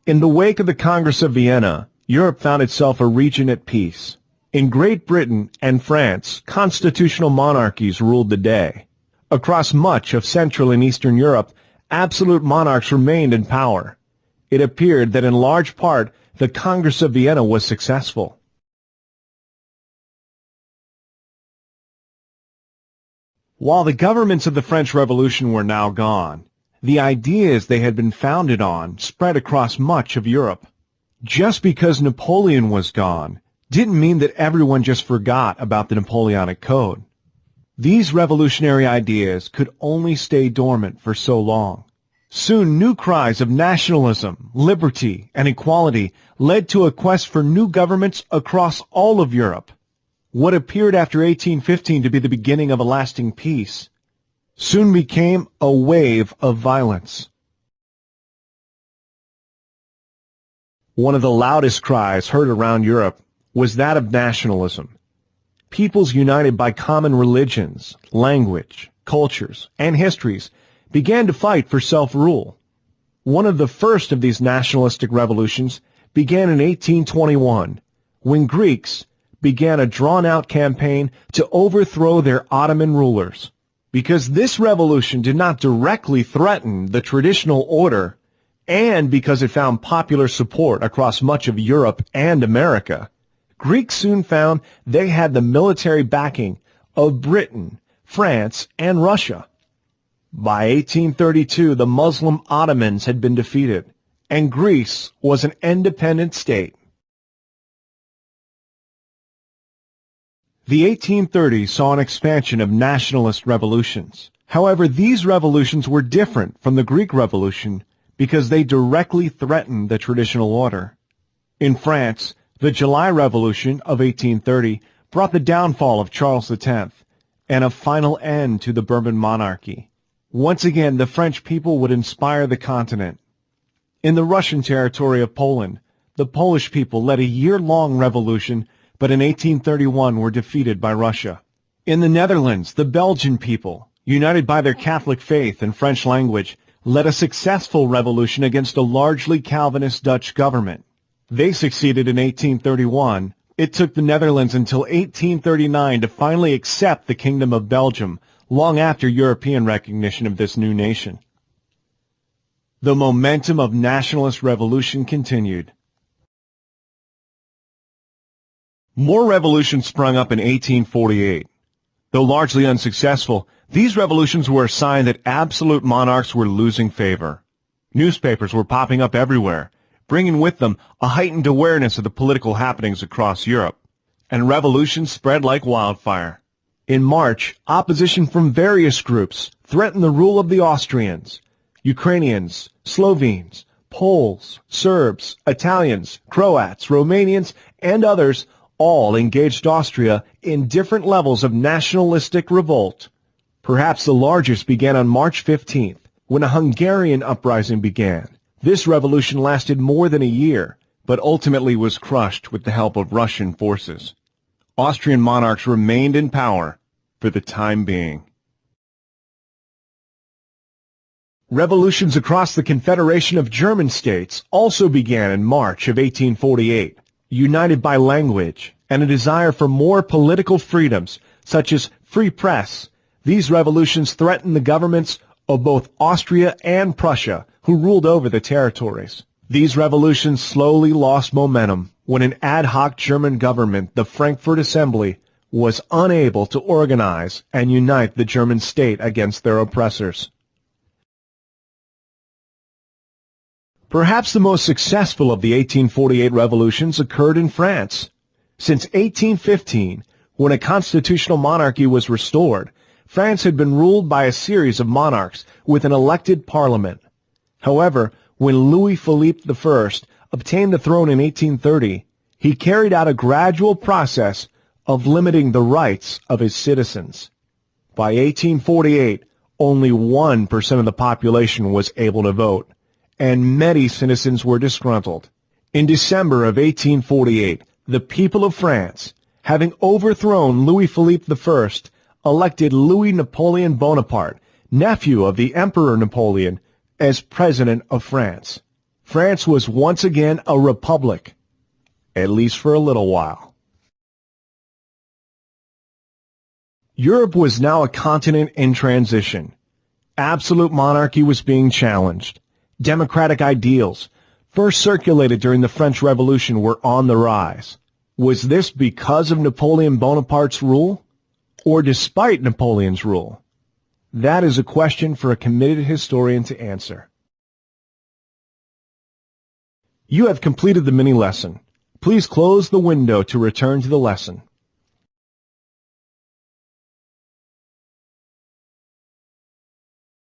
In the wake of the Congress of Vienna, Europe found itself a region at peace. In Great Britain and France, constitutional monarchies ruled the day. Across much of Central and Eastern Europe, absolute monarchs remained in power. It appeared that in large part, the Congress of Vienna was successful. While the governments of the French Revolution were now gone, the ideas they had been founded on spread across much of Europe. Just because Napoleon was gone didn't mean that everyone just forgot about the Napoleonic Code. These revolutionary ideas could only stay dormant for so long. Soon new cries of nationalism, liberty, and equality led to a quest for new governments across all of Europe. What appeared after 1815 to be the beginning of a lasting peace soon became a wave of violence. One of the loudest cries heard around Europe was that of nationalism. Peoples united by common religions, language, cultures, and histories began to fight for self-rule. One of the first of these nationalistic revolutions began in 1821, when Greeks began a drawn-out campaign to overthrow their Ottoman rulers. Because this revolution did not directly threaten the traditional order, and because it found popular support across much of Europe and America, Greeks soon found they had the military backing of Britain, France, and Russia. By 1832, the Muslim Ottomans had been defeated, and Greece was an independent state. The 1830s saw an expansion of nationalist revolutions. However, these revolutions were different from the Greek Revolution because they directly threatened the traditional order. In France, the July Revolution of 1830 brought the downfall of Charles X and a final end to the Bourbon monarchy. Once again, the French people would inspire the continent. In the Russian territory of Poland, the Polish people led a year-long revolution, but in 1831 were defeated by Russia. In the Netherlands, the Belgian people, united by their Catholic faith and French language, led a successful revolution against a largely Calvinist Dutch government. They succeeded in 1831. It took the Netherlands until 1839 to finally accept the Kingdom of Belgium, long after European recognition of this new nation. The momentum of nationalist revolution continued. More revolutions sprung up in 1848. Though largely unsuccessful, these revolutions were a sign that absolute monarchs were losing favor. Newspapers were popping up everywhere, bringing with them a heightened awareness of the political happenings across Europe, and revolutions spread like wildfire. In March, opposition from various groups threatened the rule of the Austrians. Ukrainians, Slovenes, Poles, Serbs, Italians, Croats, Romanians, and others all engaged Austria in different levels of nationalistic revolt. Perhaps the largest began on March 15th, when a Hungarian uprising began. This revolution lasted more than a year, but ultimately was crushed with the help of Russian forces. Austrian monarchs remained in power for the time being. Revolutions across the Confederation of German states also began in March of 1848. United by language and a desire for more political freedoms, such as free press, these revolutions threatened the governments of both Austria and Prussia, who ruled over the territories. These revolutions slowly lost momentum when an ad hoc German government, the Frankfurt Assembly, was unable to organize and unite the German state against their oppressors. Perhaps the most successful of the 1848 revolutions occurred in France. Since 1815, when a constitutional monarchy was restored, France had been ruled by a series of monarchs with an elected parliament. However, when Louis-Philippe I obtained the throne in 1830, he carried out a gradual process of limiting the rights of his citizens. By 1848, only 1% of the population was able to vote, and many citizens were disgruntled. In December of 1848, the people of France, having overthrown Louis-Philippe I, elected Louis Napoleon Bonaparte, nephew of the Emperor Napoleon, as President of France. France was once again a republic, at least for a little while. Europe was now a continent in transition. Absolute monarchy was being challenged. Democratic ideals, first circulated during the French Revolution, were on the rise. Was this because of Napoleon Bonaparte's rule, or despite Napoleon's rule? That is a question for a committed historian to answer. You have completed the mini-lesson. Please close the window to return to the lesson.